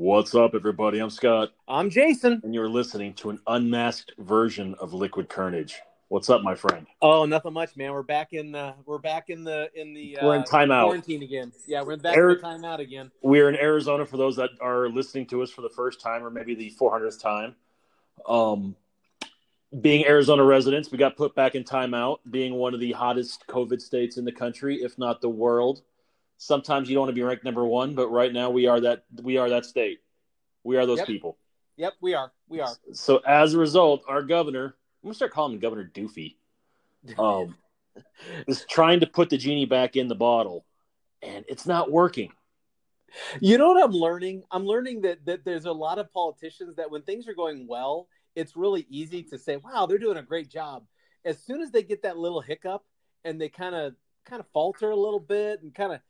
What's up, everybody? I'm Scott, I'm Jason. and you're listening to an unmasked version of Liquid Carnage. What's up, my friend? Oh, nothing much, man. We're back in the We're in timeout. quarantine again. Yeah, we're back in the timeout again. We're in Arizona for those that are listening to us for the first time or maybe the 400th time. Being Arizona residents, we got put back in timeout, being one of the hottest COVID states in the country, if not the world. Sometimes you don't want to be ranked number one, but right now we are that state. We are those people. Yep, we are. So as a result, our governor, I'm going to start calling him Governor Doofy, is trying to put the genie back in the bottle, and it's not working. You know what I'm learning? I'm learning that there's a lot of politicians that when things are going well, it's really easy to say, wow, they're doing a great job. As soon as they get that little hiccup and they kind of falter a little bit and kind of,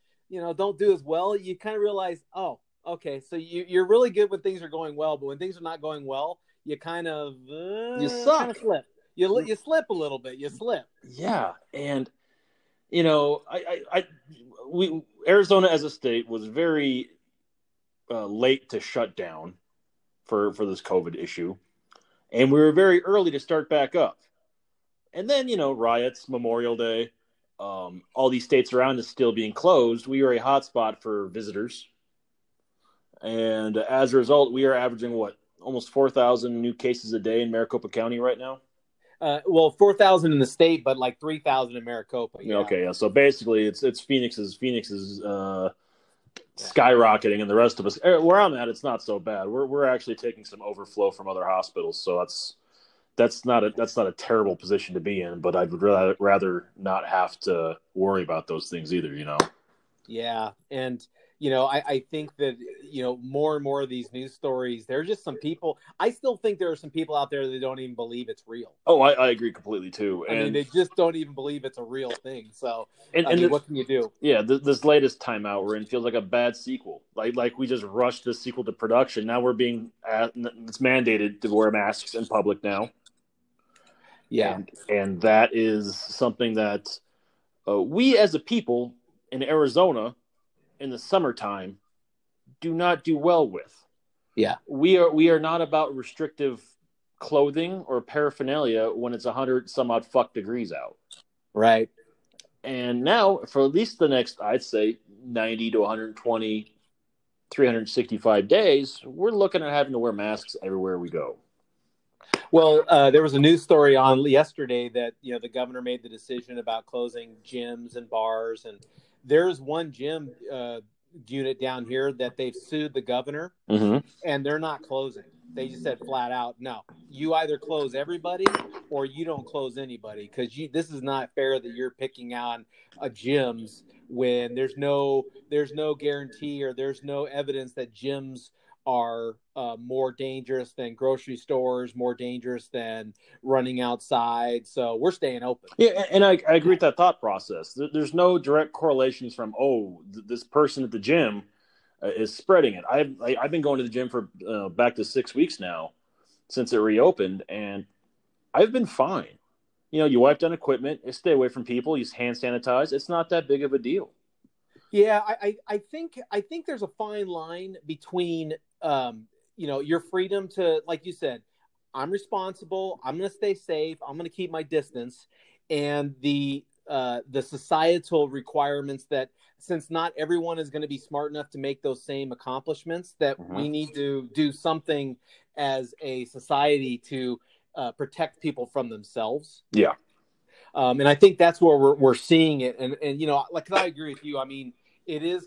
don't do as well, you kind of realize, oh, okay, so you're really good when things are going well, but when things are not going well, you kind of you suck. Kind of slip. You slip a little bit. You slip. Yeah, and Arizona as a state was very late to shut down for this COVID issue, and we were very early to start back up. And then riots, Memorial Day, all these states around us still being closed. We are a hotspot for visitors. And as a result, we are averaging, almost 4,000 new cases a day in Maricopa County right now? 4,000 in the state, but like 3,000 in Maricopa. Yeah. Okay, yeah. So basically, it's Phoenix's skyrocketing, and the rest of us, where I'm at, it's not so bad. We're actually taking some overflow from other hospitals, so that's not a terrible position to be in. But I would rather not have to worry about those things either. Yeah, and I think that more and more of these news stories, there are just some people. I still think there are some people out there that don't even believe it's real. Oh, I agree completely too. I mean, they just don't even believe it's a real thing. So, what can you do? Yeah, this latest timeout we're in feels like a bad sequel. Like we just rushed this sequel to production. Now we're it's mandated to wear masks in public now. Yeah, and that is something that we as a people in Arizona in the summertime do not do well with. Yeah. We are not about restrictive clothing or paraphernalia when it's 100 some odd fuck degrees out. Right. And now for at least the next, I'd say 90 to 120, 365 days, we're looking at having to wear masks everywhere we go. Well, there was a news story on yesterday that, the governor made the decision about closing gyms and bars, and there's one gym unit down here that they've sued the governor, and they're not closing. They just said flat out, no, you either close everybody or you don't close anybody, because this is not fair that you're picking on gyms when there's no guarantee or there's no evidence that gyms are more dangerous than grocery stores, more dangerous than running outside. So we're staying open. Yeah, and I agree with that thought process. There's no direct correlations from, this person at the gym is spreading it. I've been going to the gym for back to 6 weeks now since it reopened, and I've been fine. You wipe down equipment, you stay away from people, you hand sanitize. It's not that big of a deal. Yeah, I think there's a fine line between your freedom to, like you said, I'm responsible, I'm going to stay safe, I'm going to keep my distance, and the societal requirements that, since not everyone is going to be smart enough to make those same accomplishments, that we need to do something as a society to protect people from themselves. Yeah. And I think that's where we're seeing it. And like, I agree with you. I mean, it is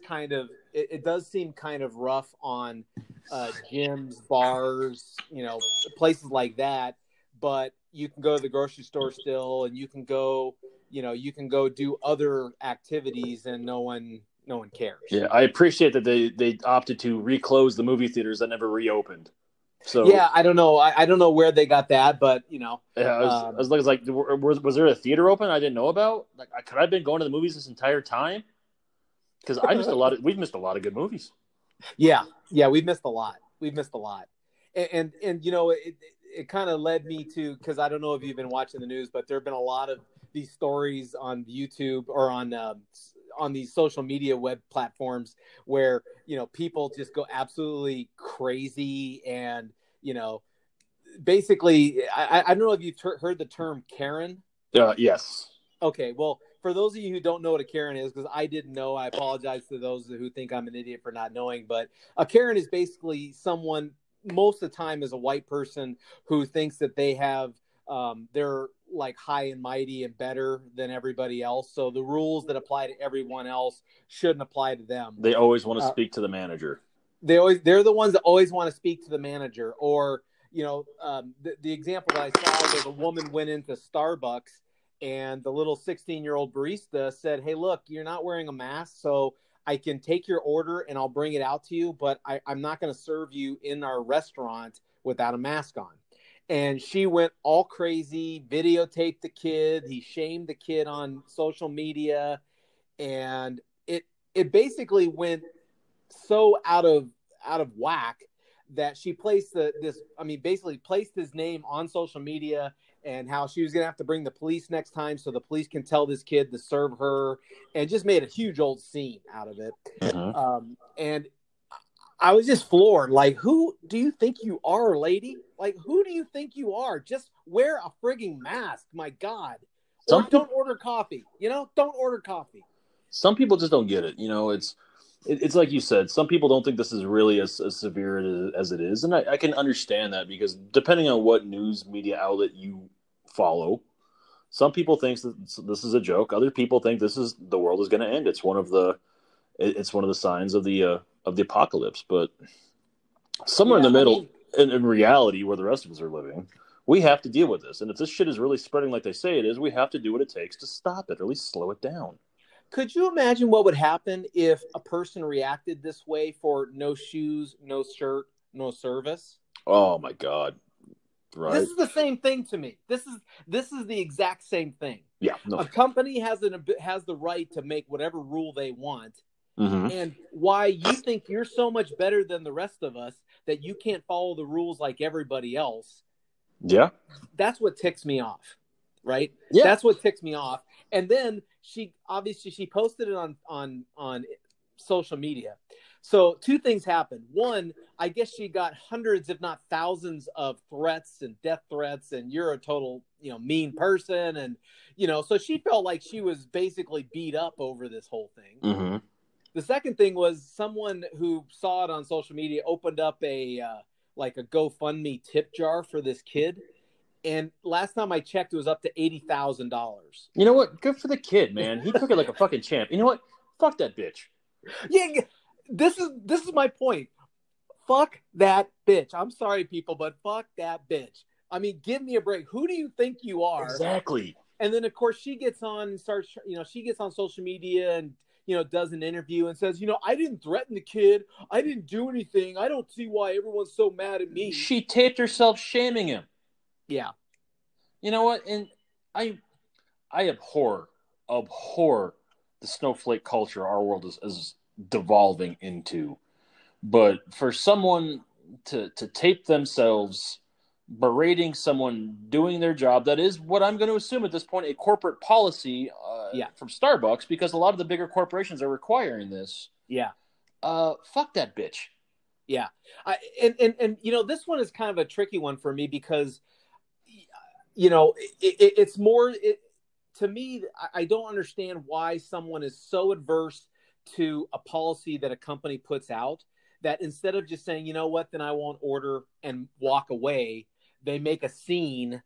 it does seem kind of rough on gyms, bars, places like that. But you can go to the grocery store still, and you can go do other activities, and no one cares. Yeah, I appreciate that they opted to reclose the movie theaters that never reopened. So yeah, I don't know. I don't know where they got that, but Yeah, I was like, was there a theater open I didn't know about? Like, could I have been going to the movies this entire time? Because we've missed a lot of good movies. Yeah, we've missed a lot. And it kind of led me to, because I don't know if you've been watching the news, but there have been a lot of these stories on YouTube or on on these social media web platforms where, people just go absolutely crazy and, basically, I don't know if you've heard the term Karen. Yes. Okay, well, for those of you who don't know what a Karen is, because I didn't know, I apologize to those who think I'm an idiot for not knowing. But a Karen is basically someone, most of the time, is a white person who thinks that they have, they're like high and mighty and better than everybody else. So the rules that apply to everyone else shouldn't apply to them. They always want to speak to the manager. They're the ones that always want to speak to the manager. Or, the example that I saw was a woman went into Starbucks. And the little 16-year-old barista said, "Hey, look, you're not wearing a mask, so I can take your order and I'll bring it out to you, but I'm not going to serve you in our restaurant without a mask on." And she went all crazy, videotaped the kid. He shamed the kid on social media. And it basically went so out of whack that she placed placed his name on social media, and how she was going to have to bring the police next time so the police can tell this kid to serve her, and just made a huge old scene out of it. And I was just floored. Like, who do you think you are, lady? Like, who do you think you are? Just wear a frigging mask. My God. Don't order coffee. Don't order coffee. Some people just don't get it. It's like you said, some people don't think this is really as severe as it is. And I can understand that, because depending on what news media outlet you follow, some people think that this is a joke. Other people think the world is going to end. It's one of the signs of the apocalypse. But somewhere in the middle, in reality, where the rest of us are living, we have to deal with this. And if this shit is really spreading like they say it is, we have to do what it takes to stop it, or at least slow it down. Could you imagine what would happen if a person reacted this way for no shoes, no shirt, no service? Oh my God. Right. This is the same thing to me. This is the exact same thing. Yeah. No. A company has the right to make whatever rule they want. Mm-hmm. And why you think you're so much better than the rest of us that you can't follow the rules like everybody else. Yeah. That's what ticks me off. Right? Yeah. That's what ticks me off. And then she posted it on social media. So two things happened. One, I guess she got hundreds, if not thousands, of threats and death threats, and you're a total, mean person. And, so she felt like she was basically beat up over this whole thing. Mm-hmm. The second thing was someone who saw it on social media opened up a GoFundMe tip jar for this kid. And last time I checked, it was up to $80,000. You know what? Good for the kid, man. He took it like a fucking champ. You know what? Fuck that bitch. Yeah, this is my point. Fuck that bitch. I'm sorry, people, but fuck that bitch. I mean, give me a break. Who do you think you are? Exactly. And then, of course, she gets on and starts, she gets on social media and, does an interview and says, I didn't threaten the kid. I didn't do anything. I don't see why everyone's so mad at me. She taped herself shaming him. Yeah. You know what? And I abhor the snowflake culture our world is devolving into. But for someone to tape themselves berating someone doing their job, that is what I'm going to assume at this point, a corporate policy from Starbucks, because a lot of the bigger corporations are requiring this. Yeah. Fuck that bitch. Yeah. And this one is kind of a tricky one for me because it's more to me. I don't understand why someone is so adverse to a policy that a company puts out that instead of just saying, you know what, then I won't order and walk away, they make a scene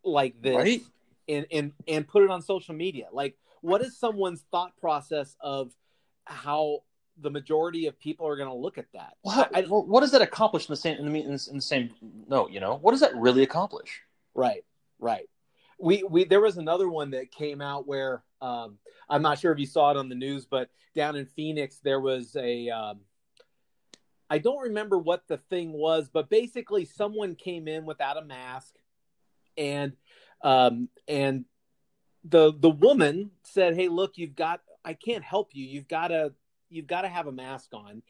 like this, right? and put it on social media. Like, what is someone's thought process of how the majority of people are going to look at that? What does that accomplish in the same note? What does that really accomplish? Right. We there was another one that came out where I'm not sure if you saw it on the news, but down in Phoenix there was a I don't remember what the thing was, but basically someone came in without a mask, and the woman said, "Hey, look, I can't help you. You've got to have a mask on,"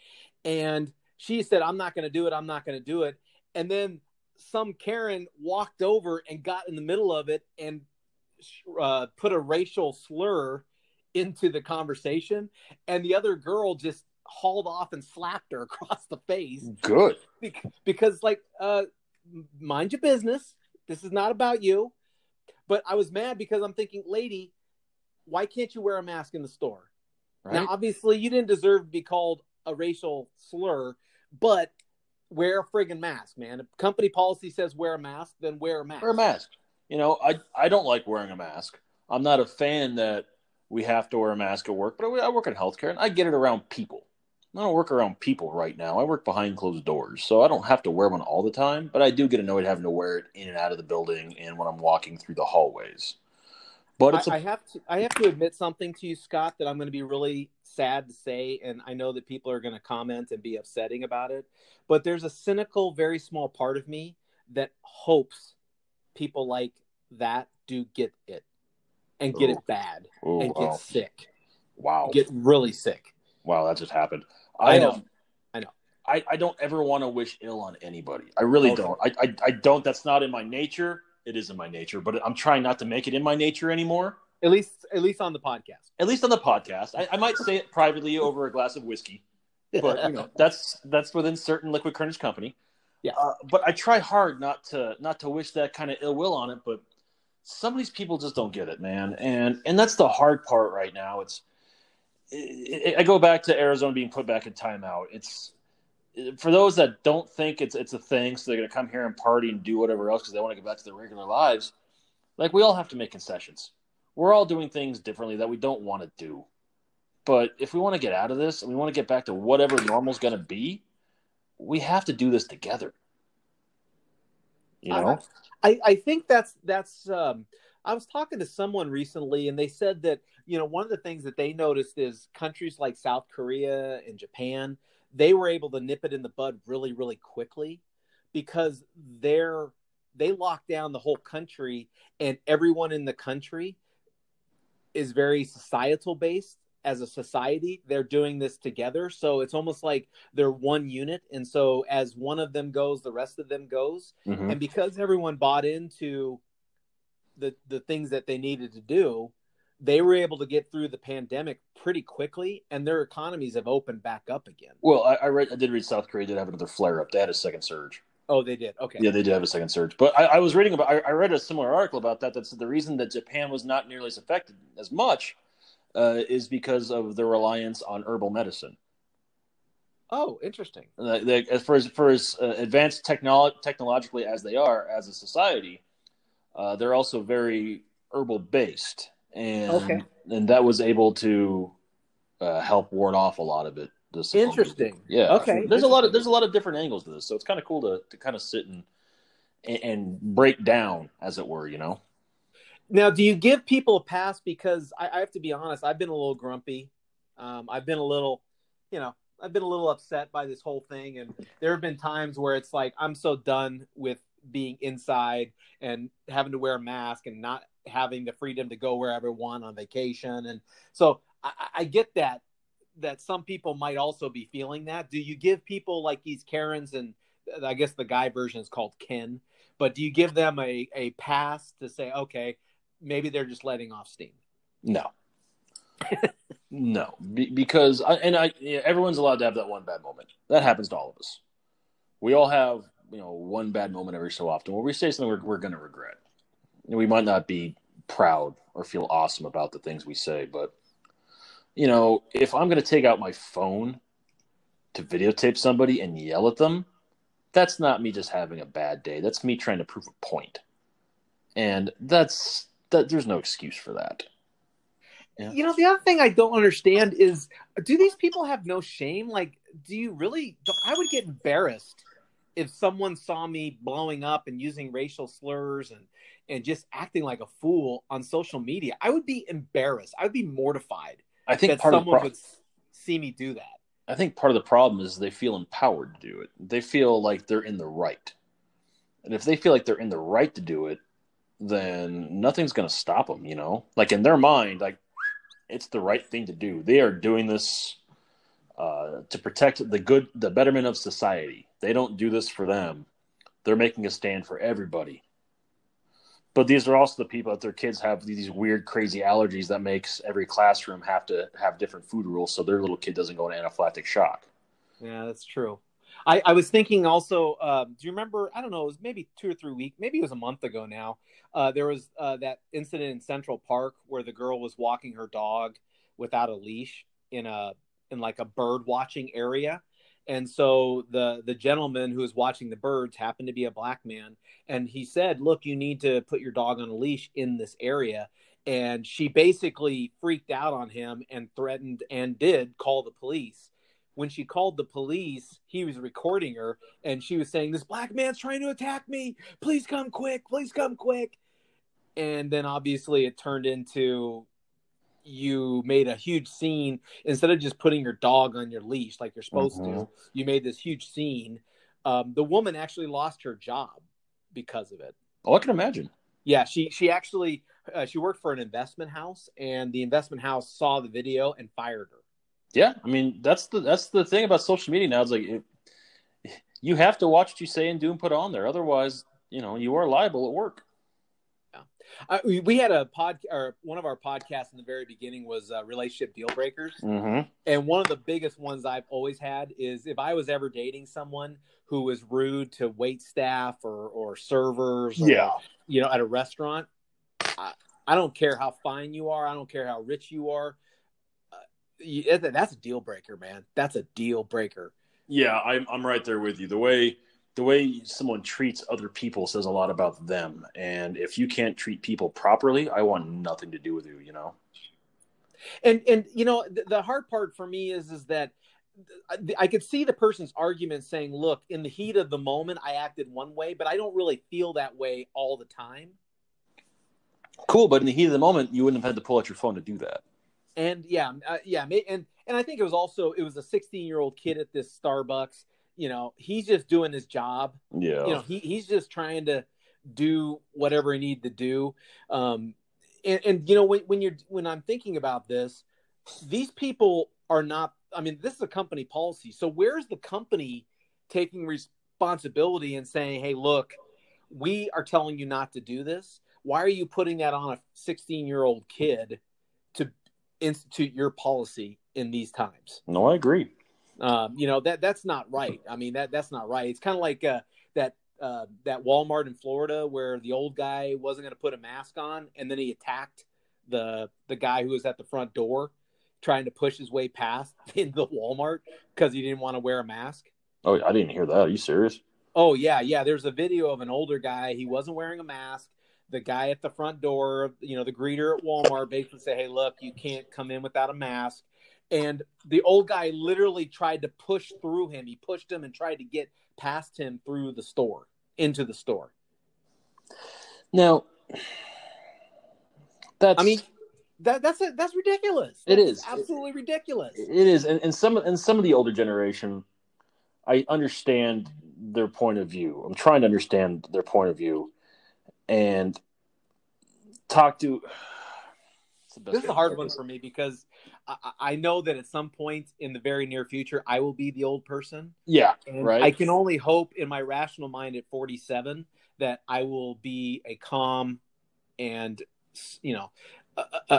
and she said, "I'm not going to do it. I'm not going to do it," and then some Karen walked over and got in the middle of it and put a racial slur into the conversation, and the other girl just hauled off and slapped her across the face. Good. Because like, mind your business. This is not about you. But I was mad because I'm thinking, lady, why can't you wear a mask in the store? Right? Now, obviously, you didn't deserve to be called a racial slur, but wear a friggin' mask, man. If company policy says wear a mask, then wear a mask. Wear a mask. You know, I don't like wearing a mask. I'm not a fan that we have to wear a mask at work, but I work in healthcare, and I get it around people. I don't work around people right now. I work behind closed doors, so I don't have to wear one all the time, but I do get annoyed having to wear it in and out of the building and when I'm walking through the hallways. But it's I have to admit something to you, Scott, that I'm going to be really sad to say, and I know that people are going to comment and be upsetting about it, but there's a cynical, very small part of me that hopes people like that do get it and get it bad and get sick. Wow. Get really sick. Wow, that just happened. I know. I don't ever want to wish ill on anybody. I really don't. I don't. That's not in my nature. It is in my nature, but I'm trying not to make it in my nature anymore. At least on the podcast. At least on the podcast. I might say it privately over a glass of whiskey, but you know that's within certain Liquid Courage company. Yeah. But I try hard not to wish that kind of ill will on it. But some of these people just don't get it, man, and that's the hard part right now. I go back to Arizona being put back in timeout. It's for those that don't think it's a thing, so they're going to come here and party and do whatever else because they want to get back to their regular lives. Like, we all have to make concessions. We're all doing things differently that we don't want to do. But if we want to get out of this and we want to get back to whatever normal's going to be, we have to do this together. You know? I think that's I was talking to someone recently, and they said that, you know, one of the things that they noticed is countries like South Korea and Japan, they were able to nip it in the bud really, really quickly because they locked down the whole country, and everyone in the country is very societal based. As a society, they're doing this together. So it's almost like they're one unit. And so as one of them goes, the rest of them goes. Mm-hmm. And because everyone bought into the things that they needed to do, they were able to get through the pandemic pretty quickly, and their economies have opened back up again. Well, I did read South Korea did have another flare up. They had a second surge. Oh, they did. Okay. Yeah, they did have a second surge. But I was reading about. I read a similar article about that. That's the reason that Japan was not nearly as affected as much is because of the reliance on herbal medicine. Oh, interesting. For as advanced technologically as they are as a society, they're also very herbal based, and that was able to help ward off a lot of it. Interesting. Yeah. Okay. There's a lot of different angles to this, so it's kind of cool to kind of sit and break down, as it were, you know. Now, do you give people a pass? Because I have to be honest, I've been a little grumpy. I've been a little upset by this whole thing, and there have been times where it's like I'm so done with being inside and having to wear a mask and not having the freedom to go wherever I want on vacation. And so I get that some people might also be feeling that. Do you give people like these Karens, and I guess the guy version is called Ken, but do you give them a pass to say, okay, maybe they're just letting off steam? No. No, because everyone's allowed to have that one bad moment. That happens to all of us. We all have, one bad moment every so often where we say something we're going to regret. We might not be proud or feel awesome about the things we say, but if I'm going to take out my phone to videotape somebody and yell at them, that's not me just having a bad day. That's me trying to prove a point. And there's no excuse for that. Yeah. The other thing I don't understand is, do these people have no shame? Like, I would get embarrassed if someone saw me blowing up and using racial slurs and just acting like a fool on social media. I would be embarrassed. I would be mortified. I think that someone would see me do that. I think part of the problem is they feel empowered to do it. They feel like they're in the right. And if they feel like they're in the right to do it, then nothing's going to stop them, Like, in their mind, like, it's the right thing to do. They are doing this to protect the betterment of society. They don't do this for them. They're making a stand for everybody. But these are also the people that their kids have these weird, crazy allergies that makes every classroom have to have different food rules so their little kid doesn't go into anaphylactic shock. Yeah, that's true. I was thinking also, do you remember, I don't know, it was maybe 2 or 3 weeks, maybe it was a month ago now. There was that incident in Central Park where the girl was walking her dog without a leash in like a bird watching area. And so the gentleman who was watching the birds happened to be a black man. And he said, look, you need to put your dog on a leash in this area. And she basically freaked out on him and threatened and did call the police. When she called the police, he was recording her and she was saying, this black man's trying to attack me. Please come quick. Please come quick. And then obviously it turned into, you made a huge scene. Instead of just putting your dog on your leash like you're supposed to, you made this huge scene. The woman actually lost her job because of it. Oh, I can imagine. Yeah, she actually she worked for an investment house, and the investment house saw the video and fired her. Yeah, I mean that's the thing about social media now. It's like you have to watch what you say and do and put on there. Otherwise, you are liable at work. We had a or one of our podcasts in the very beginning was relationship deal breakers. Mm-hmm. And one of the biggest ones I've always had is if I was ever dating someone who was rude to wait staff or servers, or, at a restaurant, I don't care how fine you are. I don't care how rich you are. That's a deal breaker, man. That's a deal breaker. Yeah, I'm right there with you. The way someone treats other people says a lot about them. And if you can't treat people properly, I want nothing to do with you, And the hard part for me is that I could see the person's argument saying, look, in the heat of the moment, I acted one way, but I don't really feel that way all the time. Cool, but in the heat of the moment, you wouldn't have had to pull out your phone to do that. And and I think it was a 16-year-old kid at this Starbucks. He's just doing his job. Yeah. He's just trying to do whatever he needs to do. When I'm thinking about this, these people are not, this is a company policy. So where's the company taking responsibility and saying, hey, look, we are telling you not to do this. Why are you putting that on a 16-year-old kid to institute your policy in these times? No, I agree. That's not right. That's not right. It's kind of like that Walmart in Florida where the old guy wasn't going to put a mask on, and then he attacked the guy who was at the front door trying to push his way past in the Walmart because he didn't want to wear a mask. Oh, I didn't hear that. Are you serious? Oh, yeah. There's a video of an older guy. He wasn't wearing a mask. The guy at the front door, the greeter at Walmart basically said, hey, look, you can't come in without a mask. And the old guy literally tried to push through him. He pushed him and tried to get past him through the store, into the store. Now, that's ridiculous. It is absolutely ridiculous. It is, and some of the older generation, I understand their point of view. I'm trying to understand their point of view, and talk to. This is a hard one for me because I know that at some point in the very near future, I will be the old person. Yeah, and right. I can only hope in my rational mind at 47 that I will be a calm and,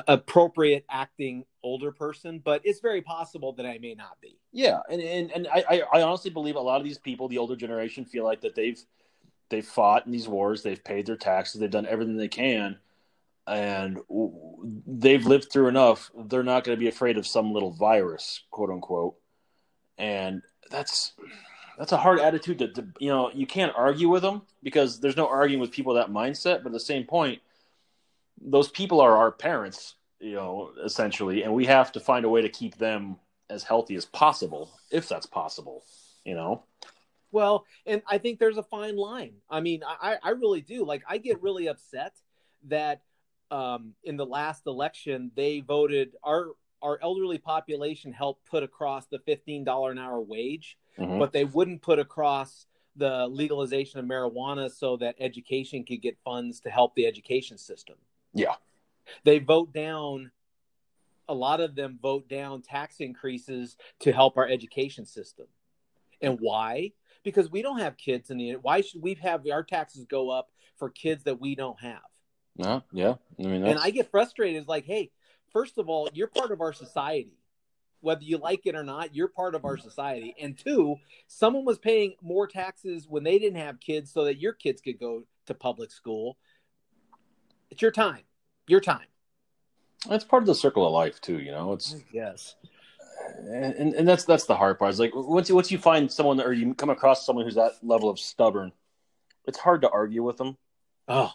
appropriate acting older person. But it's very possible that I may not be. Yeah, and I honestly believe a lot of these people, the older generation, feel like that they've fought in these wars, they've paid their taxes, they've done everything they can. And they've lived through enough. They're not going to be afraid of some little virus, quote unquote. And that's a hard attitude to you can't argue with them because there's no arguing with people with that mindset. But at the same point, those people are our parents, essentially. And we have to find a way to keep them as healthy as possible, if that's possible, Well, and I think there's a fine line. I really do. Like, I get really upset that in the last election, they voted our elderly population helped put across the $15 an hour wage, but they wouldn't put across the legalization of marijuana so that education could get funds to help the education system. Yeah. They vote down, a lot of them vote down tax increases to help our education system. And why? Because we don't have kids why should we have our taxes go up for kids that we don't have? No, yeah. I mean, And that's I get frustrated. It's like, hey, first of all, you're part of our society. Whether you like it or not, you're part of our society. And two, someone was paying more taxes when they didn't have kids so that your kids could go to public school. It's your time. Your time. that's part of the circle of life too. It's Yes. and that's the hard part. It's like once you find someone or you come across someone who's that level of stubborn, it's hard to argue with them. Oh,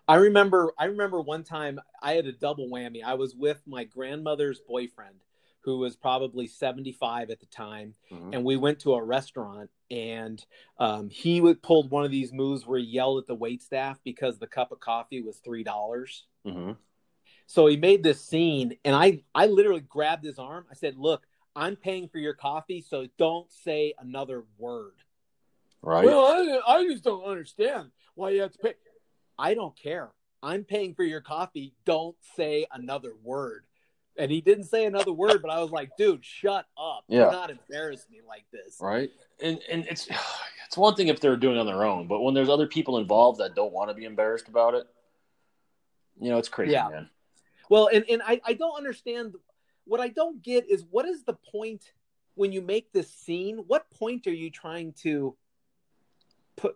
I remember one time I had a double whammy. I was with my grandmother's boyfriend, who was probably 75 at the time, Mm-hmm. and we went to a restaurant, and pulled one of these moves where he yelled at the wait staff because the cup of coffee was $3. Mm-hmm. So he made this scene, and I literally grabbed his arm. I said, "Look, I'm paying for your coffee, so don't say another word." Right. Well, I just don't understand why you have to pay. I don't care. I'm paying for your coffee. Don't say another word. And he didn't say another word, but I was like, dude, shut up. Yeah. Do not embarrass me like this. Right. And it's one thing if they're doing it on their own, but when there's other people involved that don't want to be embarrassed about it, it's crazy, Yeah. man. Well, and I don't understand. What I don't get is, what is the point when you make this scene? What point are you trying to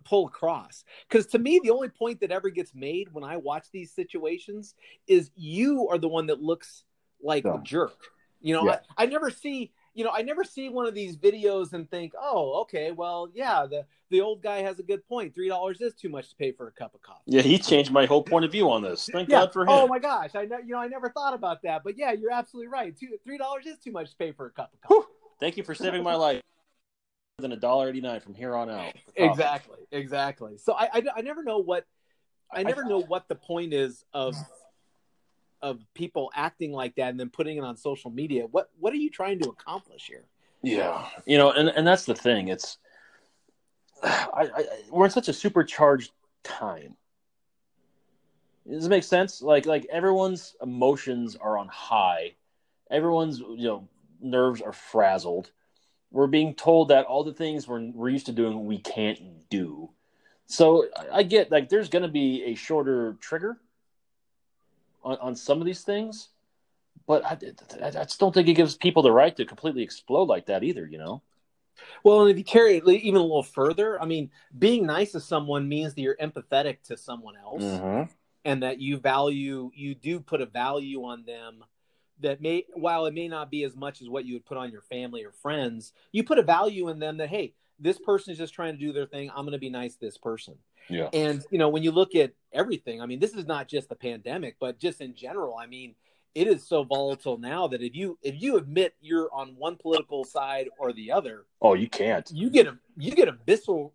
pull across? Because to me, the only point that ever gets made when I watch these situations is you are the one that looks like a jerk. Yeah. I never see one of these videos and think, oh, okay, well, yeah, the old guy has a good point. $3 is too much to pay for a cup of coffee. Yeah, he changed my whole point of view on this. Thank Yeah. God for him. Oh my gosh, I never thought about that, but yeah, you're absolutely right. $3 is too much to pay for a cup of coffee. Whew. Thank you for saving my life. Than $1.89 from here on out. Exactly. So I never know what the point is of people acting like that and then putting it on social media. What are you trying to accomplish here? Yeah, and that's the thing. It's we're in such a supercharged time. Does it make sense? Like everyone's emotions are on high. Everyone's nerves are frazzled. We're being told that all the things we're used to doing we can't do. So I get like there's going to be a shorter trigger on some of these things, but I just don't think it gives people the right to completely explode like that either. Well, and if you carry it even a little further, I mean, being nice to someone means that you're empathetic to someone else, Mm-hmm. and that you do put a value on them. That while it may not be as much as what you would put on your family or friends, you put a value in them that, hey, this person is just trying to do their thing. I'm going to be nice to this person. Yeah. And, when you look at everything, I mean, this is not just the pandemic, but just in general, I mean, it is so volatile now that if you admit you're on one political side or the other, oh, you can't. You get a visceral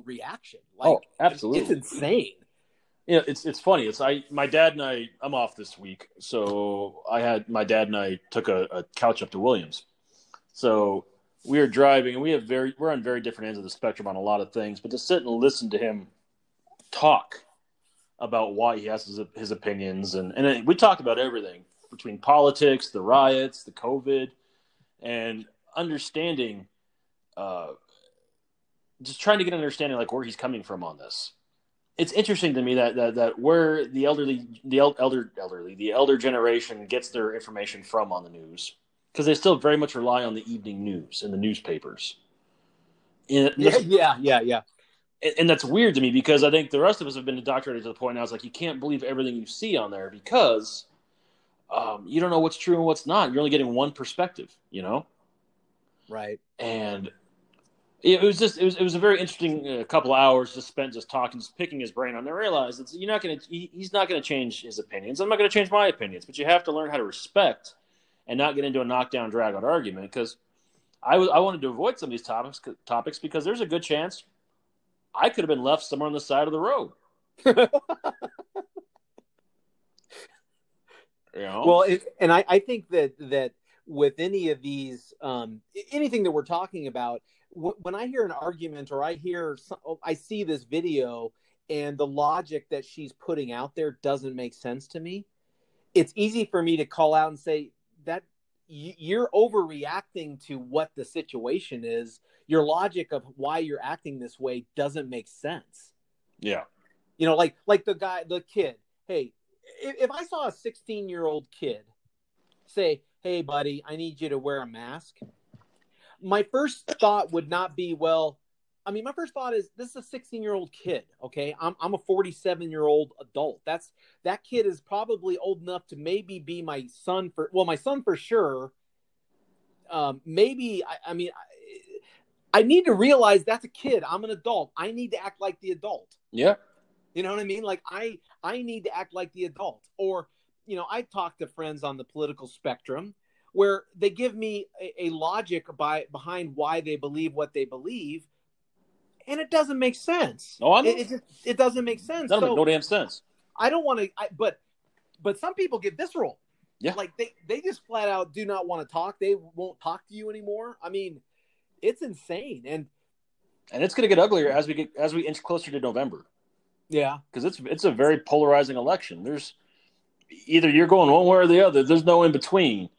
reaction. Like, absolutely. It's insane. It's funny. My dad and I'm off this week. So my dad and I took a couch up to Williams. So we are driving and we're on very different ends of the spectrum on a lot of things, but to sit and listen to him talk about why he has his opinions. And we talked about everything between politics, the riots, the COVID, and understanding, just trying to get an understanding like where he's coming from on this. It's interesting to me that where the elder generation gets their information from on the news, because they still very much rely on the evening news and the newspapers. Yeah. And that's weird to me because I think the rest of us have been indoctrinated to the point now it's like you can't believe everything you see on there because you don't know what's true and what's not. You're only getting one perspective, Right. And it was a very interesting couple of hours just spent just talking, just picking his brain on. I realized that he's not going to change his opinions. I'm not going to change my opinions, but you have to learn how to respect and not get into a knockdown, drag out argument. Because I wanted to avoid some of these topics because there's a good chance I could have been left somewhere on the side of the road. Well, and I think that with any of these, anything that we're talking about, when I hear an argument or I see this video and the logic that she's putting out there doesn't make sense to me, it's easy for me to call out and say that you're overreacting to what the situation is. Your logic of why you're acting this way doesn't make sense. Yeah. Like the kid, hey, if I saw a 16-year-old kid say, hey, buddy, I need you to wear a mask, my first thought would not be, well, I mean, my first thought is this is a 16-year-old kid. Okay. I'm a 47-year-old adult. That kid is probably old enough to maybe be my son my son for sure. Maybe, I mean, I need to realize that's a kid. I'm an adult. I need to act like the adult. Yeah. You know what I mean? Like I need to act like the adult. Or, I talk to friends on the political spectrum where they give me a logic behind why they believe what they believe, and it doesn't make sense. Oh, I know. It doesn't make sense. That don't make no damn sense. I don't want to, but some people get visceral. Yeah. Like they just flat out do not want to talk. They won't talk to you anymore. I mean, it's insane. And it's going to get uglier as we inch closer to November. Yeah. Because it's a very polarizing election. There's either you're going one way or the other. There's no in between.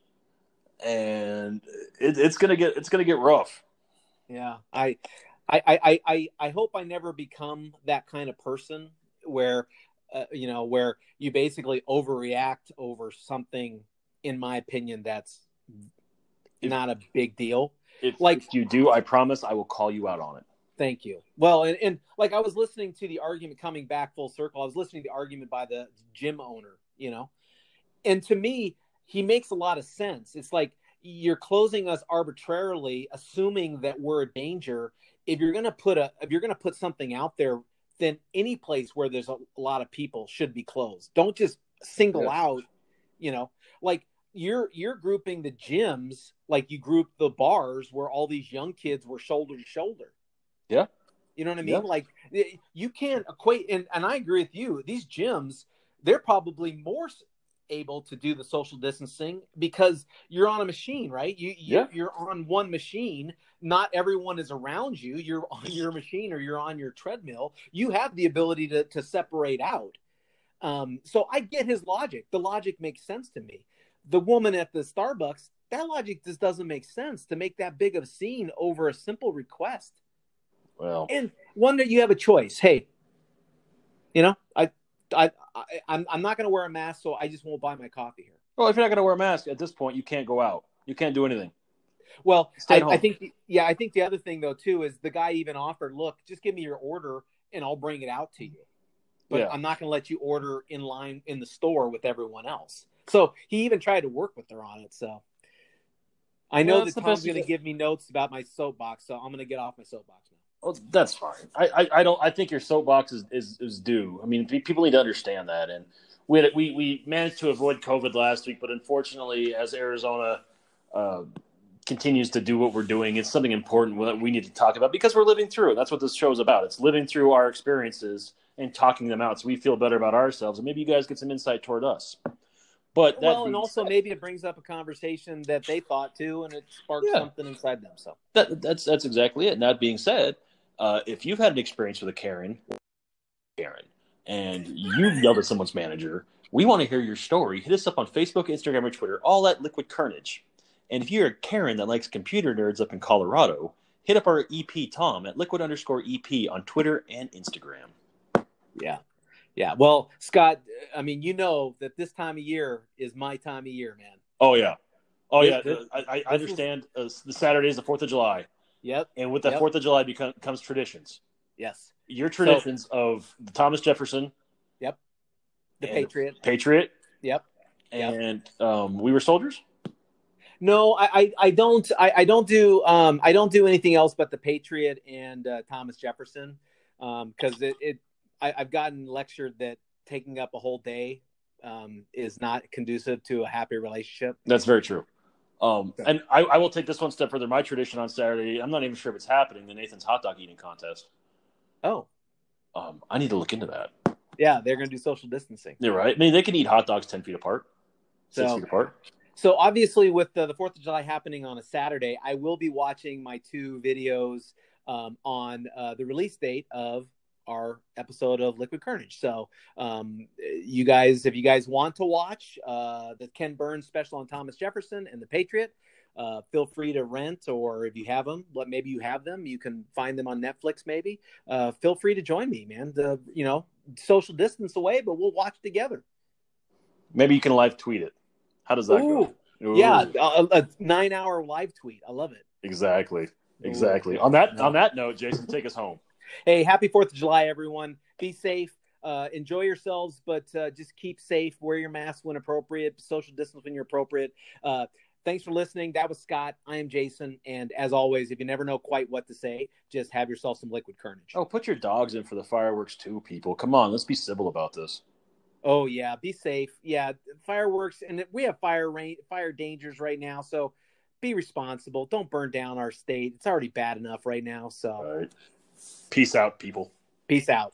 And it's gonna get rough. Yeah. I hope I never become that kind of person where where you basically overreact over something, in my opinion, that's not a big deal. If you do, I promise I will call you out on it. Thank you. Well, and like I was listening to the argument coming back full circle. I was listening to the argument by the gym owner, and to me, he makes a lot of sense. It's like you're closing us arbitrarily, assuming that we're a danger. If you're going to put something out there, then any place where there's a lot of people should be closed. Don't just single out, like you're grouping the gyms like you group the bars where all these young kids were shoulder to shoulder. Yeah. You know what I mean? Yeah. Like you can't equate, and I agree with you. These gyms, they're probably more able to do the social distancing because you're on a machine, right? You're on one machine. Not everyone is around you. You're on your machine or you're on your treadmill. You have the ability to separate out. So I get his logic. The logic makes sense to me. The woman at the Starbucks, that logic just doesn't make sense to make that big of a scene over a simple request. Well, and wonder you have a choice. Hey, I'm not going to wear a mask, so I just won't buy my coffee here. Well, if you're not going to wear a mask at this point, you can't go out. You can't do anything. Well, Stay at home. I think the other thing though too is the guy even offered, look, just give me your order and I'll bring it out to you. But I'm not going to let you order in line in the store with everyone else. So he even tried to work with her on it. So I know that Tom's going to give me notes about my soapbox, so I'm going to get off my soapbox now. Well, that's fine. I think your soapbox is due. I mean, people need to understand that. And we managed to avoid COVID last week, but unfortunately, as Arizona continues to do what we're doing, it's something important that we need to talk about because we're living through it. That's what this show is about. It's living through our experiences and talking them out so we feel better about ourselves, and maybe you guys get some insight toward us. But and also maybe it brings up a conversation that they thought too, and it sparks something inside them. So that's exactly it. And that being said, if you've had an experience with a Karen, and you've yelled at someone's manager, we want to hear your story. Hit us up on Facebook, Instagram, or Twitter, all at Liquid Carnage. And if you're a Karen that likes computer nerds up in Colorado, hit up our EP Tom at liquid_EP on Twitter and Instagram. Yeah. Well, Scott, I mean, that this time of year is my time of year, man. Oh, yeah. I understand. The Saturday is the 4th of July. Yep. And with that 4th of July comes traditions. Yes. Your traditions of the Thomas Jefferson. Yep. The Patriot. Patriot. Yep. And We Were Soldiers. No, I don't do anything else but the Patriot and Thomas Jefferson because I've gotten lectured that taking up a whole day is not conducive to a happy relationship. That's very true. And I will take this one step further. My tradition on Saturday, I'm not even sure if it's happening, the Nathan's hot dog eating contest. Oh. I need to look into that. Yeah, they're going to do social distancing. You're right. I mean, they can eat hot dogs 10 feet apart, 6 feet apart. So obviously with the 4th of July happening on a Saturday, I will be watching my 2 videos on the release date of our episode of Liquid Carnage. So if you guys want to watch the Ken Burns special on Thomas Jefferson and the Patriot, feel free to rent, or if you have them, maybe you have them, you can find them on Netflix maybe. Feel free to join me, man. social distance away, but we'll watch together. Maybe you can live tweet it. How does that go? Ooh. Yeah, a 9-hour live tweet. I love it. Exactly. Ooh. On that note, Jason, take us home. Hey, happy 4th of July, everyone. Be safe. Enjoy yourselves, but just keep safe. Wear your mask when appropriate. Social distance when you're appropriate. Thanks for listening. That was Scott. I am Jason. And as always, if you never know quite what to say, just have yourself some liquid courage. Oh, put your dogs in for the fireworks too, people. Come on, let's be civil about this. Oh, yeah. Be safe. Yeah, fireworks. And we have fire dangers right now. So be responsible. Don't burn down our state. It's already bad enough right now. So, all right. Peace out, people. Peace out.